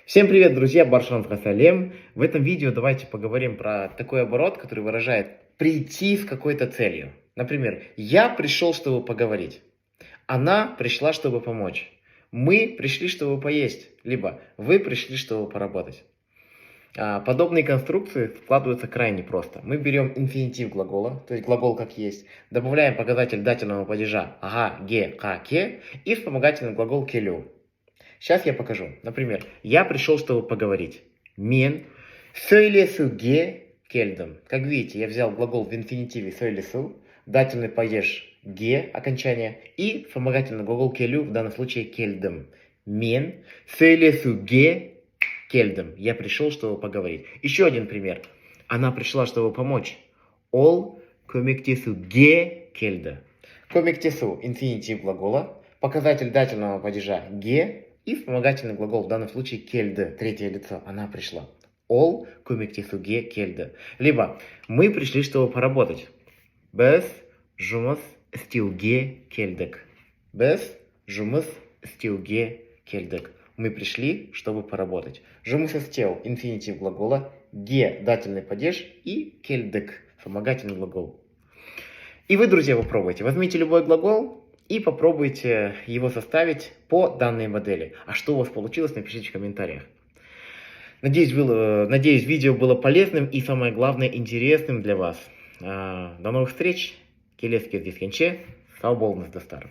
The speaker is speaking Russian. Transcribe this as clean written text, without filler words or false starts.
Всем привет, друзья! Баршан Хасалем. В этом видео давайте поговорим про такой оборот, который выражает прийти с какой-то целью. Например, я пришел, чтобы поговорить. Она пришла, чтобы помочь. Мы пришли, чтобы поесть. Либо вы пришли, чтобы поработать. Подобные конструкции складываются крайне просто. Мы берем инфинитив глагола, то есть глагол как есть, добавляем показатель дательного падежа ага, ге, ка, ке и вспомогательный глагол келю. Сейчас я покажу. Например, я пришел, чтобы поговорить. Мен söylesу ге кельдем. Как видите, я взял глагол в инфинитиве söylesу, дательный падеж ге, окончание, и вспомогательный глагол келю, в данном случае кельдем. Мен söylesу ге кельдем. Я пришел, чтобы поговорить. Еще один пример. Она пришла, чтобы помочь. Ол көмектесу ге кельді. Көмектесу инфинитив глагола, показатель дательного падежа ге, и вспомогательный глагол, в данном случае кельді, третье лицо, она пришла. Ол көмектесуге келді. Либо мы пришли, чтобы поработать. Біз жұмыс істеуге келдік. Біз жұмыс істеуге келдік. Мы пришли, чтобы поработать. Жұмыс істеу, инфинитив глагола, ге, дательный падеж и кельдік, вспомогательный глагол. И вы, друзья, попробуйте. Возьмите любой глагол и попробуйте его составить по данной модели. А что у вас получилось, напишите в комментариях. Надеюсь, видео было полезным и, самое главное, интересным для вас. До новых встреч. Келеске здесь конче. Сау болыңыз, достарым.